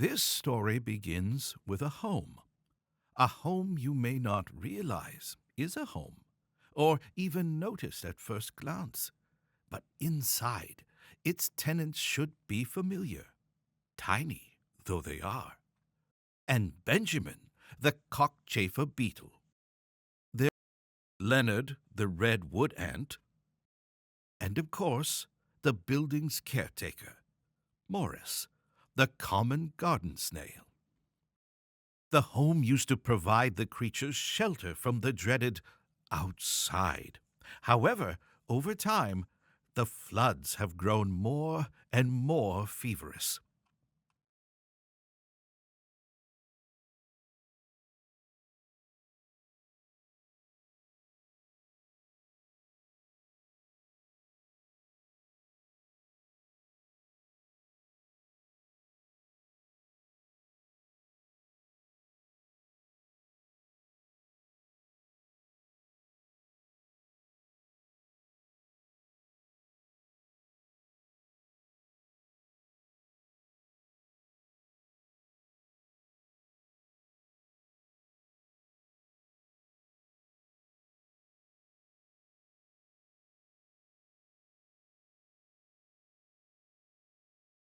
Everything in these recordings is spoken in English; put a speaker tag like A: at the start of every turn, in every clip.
A: This story begins with a home. A home you may not realize is a home, or even notice at first glance. But inside, its tenants should be familiar, tiny though they are. And Benjamin, the cockchafer beetle. There's Leonard, the red wood ant. And of course, the building's caretaker, Morris, the common garden snail. The home used to provide the creatures shelter from the dreaded outside. However, over time, the floods have grown more and more feverish.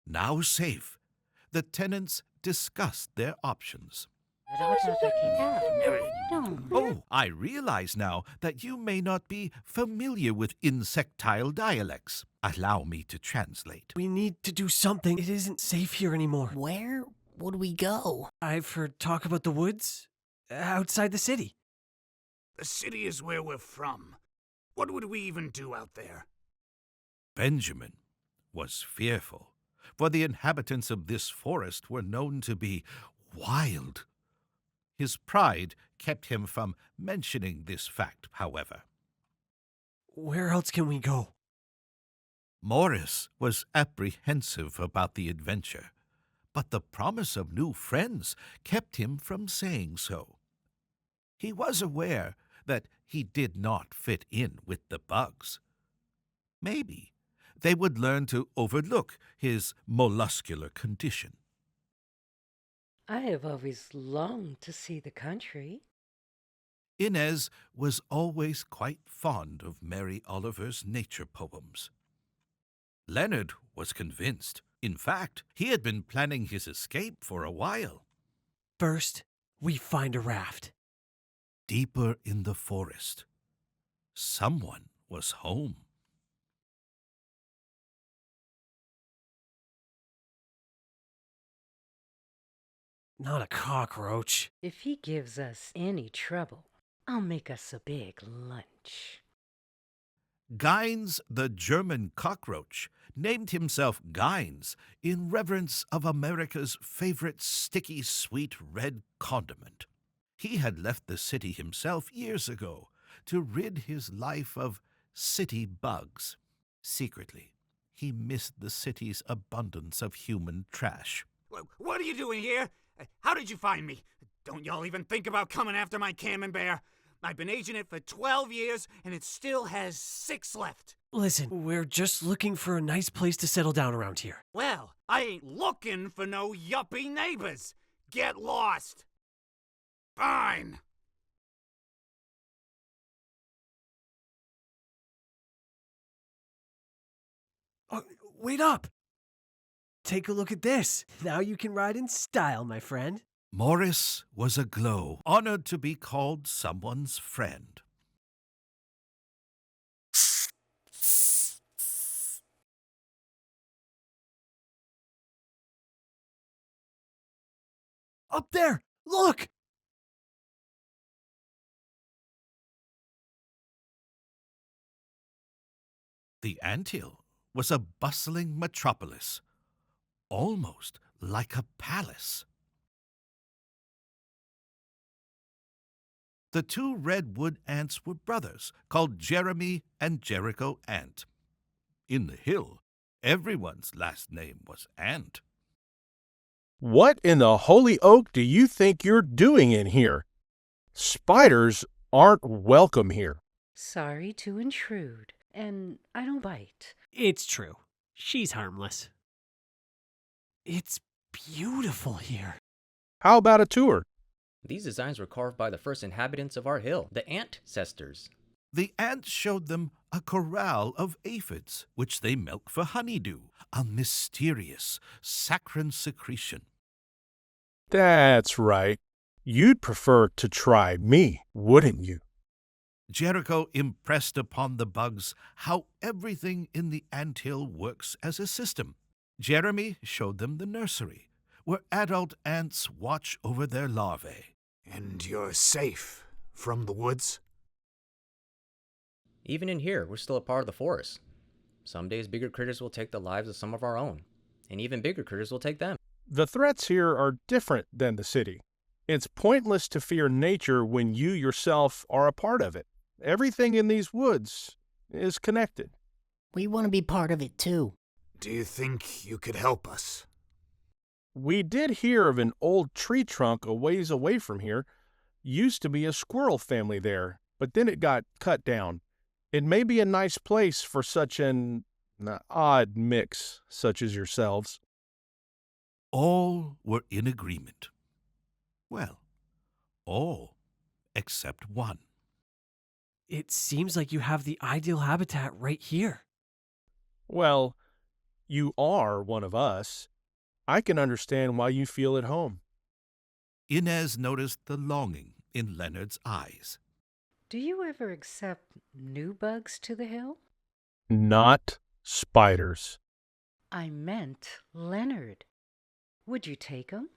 A: Now safe, the tenants discussed their options. Oh, I realize now that you may not be familiar with insectile dialects. Allow me to translate.
B: We need to do something. It isn't safe here anymore.
C: Where would we go?
B: I've heard talk about the woods outside the city.
D: The city is where we're from. What would we even do out there?
A: Benjamin was fearful, for the inhabitants of this forest were known to be wild. His pride kept him from mentioning this fact, however.
B: Where else can we go?
A: Morris was apprehensive about the adventure, but the promise of new friends kept him from saying so. He was aware that he did not fit in with the bugs. Maybe they would learn to overlook his molluscular condition.
E: I have always longed to see the country.
A: Inez was always quite fond of Mary Oliver's nature poems. Leonard was convinced. In fact, he had been planning his escape for a while.
B: First, we find a raft.
A: Deeper in the forest, someone was home.
B: Not a cockroach.
E: If he gives us any trouble, I'll make us a big lunch.
A: Geinz, the German cockroach, named himself Geinz in reverence of America's favorite sticky sweet red condiment. He had left the city himself years ago to rid his life of city bugs. Secretly, he missed the city's abundance of human trash.
D: What are you doing here? How did you find me? Don't y'all even think about coming after my camembert? I've been aging it for 12 years, and it still has 6 left.
B: Listen, we're just looking for a nice place to settle down around here.
D: Well, I ain't looking for no yuppie neighbors. Get lost. Fine.
B: Oh, wait up! Take a look at this. Now you can ride in style, my friend.
A: Morris was aglow, honored to be called someone's friend.
B: Up there! Look!
A: The anthill was a bustling metropolis, almost like a palace. The two redwood ants were brothers, called Jeremy and Jericho Ant. In the hill, everyone's last name was Ant.
F: What in the holy oak do you think you're doing in here? Spiders aren't welcome here.
E: Sorry to intrude, and I don't bite.
B: It's true. She's harmless. It's beautiful here.
F: How about a tour?
G: These designs were carved by the first inhabitants of our hill, the Ant-cestors.
A: The ants showed them a corral of aphids, which they milk for honeydew, a mysterious, saccharine secretion.
F: That's right. You'd prefer to try me, wouldn't you?
A: Jericho impressed upon the bugs how everything in the anthill works as a system. Jeremy showed them the nursery, where adult ants watch over their larvae.
D: And you're safe from the woods?
G: Even in here, we're still a part of the forest. Some days bigger critters will take the lives of some of our own, and even bigger critters will take them.
F: The threats here are different than the city. It's pointless to fear nature when you yourself are a part of it. Everything in these woods is connected.
C: We want to be part of it too.
D: Do you think you could help us?
F: We did hear of an old tree trunk a ways away from here. Used to be a squirrel family there, but then it got cut down. It may be a nice place for such an odd mix such as yourselves.
A: All were in agreement. Well, all except one.
B: It seems like you have the ideal habitat right here.
F: Well, you are one of us. I can understand why you feel at home.
A: Inez noticed the longing in Leonard's eyes.
E: Do you ever accept new bugs to the hill?
F: Not spiders.
E: I meant Leonard. Would you take him?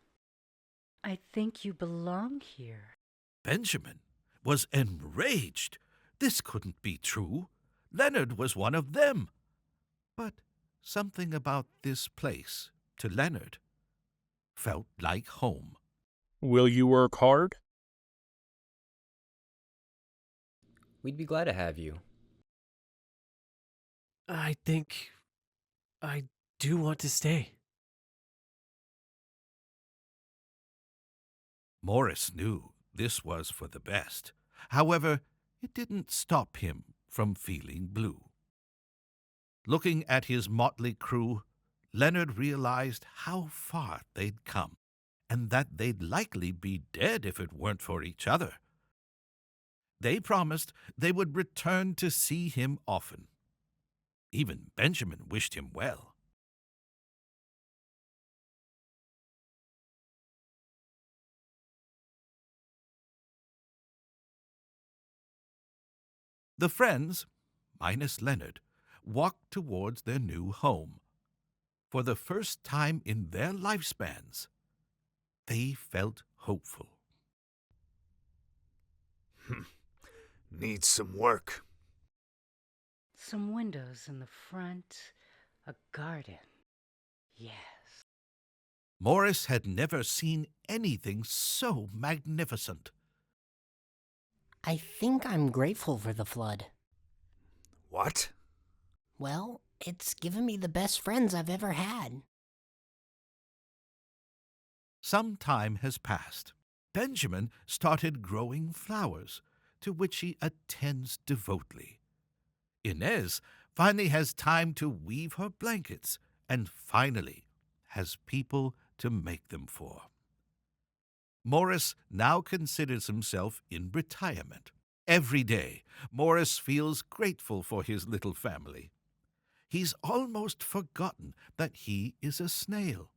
E: I think you belong here.
A: Benjamin was enraged. This couldn't be true. Leonard was one of them. But something about this place, to Leonard, felt like home.
F: Will you work hard?
G: We'd be glad to have you.
B: I think I do want to stay.
A: Morris knew this was for the best. However, it didn't stop him from feeling blue. Looking at his motley crew, Leonard realized how far they'd come, and that they'd likely be dead if it weren't for each other. They promised they would return to see him often. Even Benjamin wished him well. The friends, minus Leonard, walked towards their new home. For the first time in their lifespans, they felt hopeful.
D: Needs some work.
E: Some windows in the front, a garden. Yes.
A: Morris had never seen anything so magnificent.
C: I think I'm grateful for the flood.
D: What?
C: Well, it's given me the best friends I've ever had.
A: Some time has passed. Benjamin started growing flowers, to which he attends devoutly. Inez finally has time to weave her blankets, and finally has people to make them for. Morris now considers himself in retirement. Every day, Morris feels grateful for his little family. He's almost forgotten that he is a snail.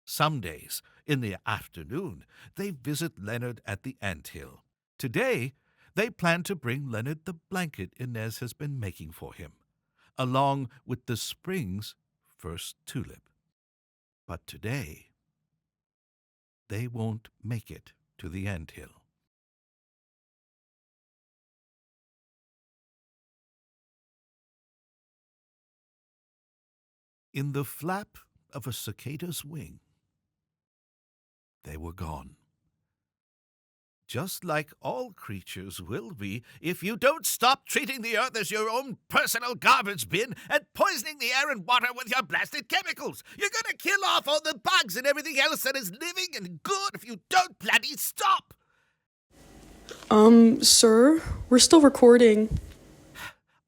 A: Some days, in the afternoon, they visit Leonard at the anthill. Today, they plan to bring Leonard the blanket Inez has been making for him, along with the spring's first tulip. But today, they won't make it to the anthill. In the flap of a cicada's wing, they were gone. Just like all creatures will be if you don't stop treating the earth as your own personal garbage bin and poisoning the air and water with your blasted chemicals. You're gonna kill off all the bugs and everything else that is living and good if you don't bloody stop!
H: Sir, we're still recording.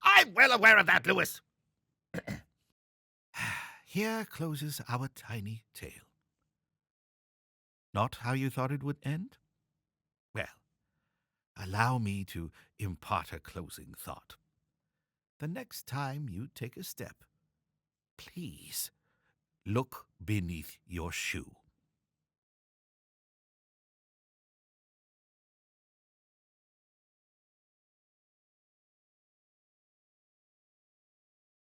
A: I'm well aware of that, Lewis. Here closes our tiny tale. Not how you thought it would end? Well, allow me to impart a closing thought. The next time you take a step, please look beneath your shoe.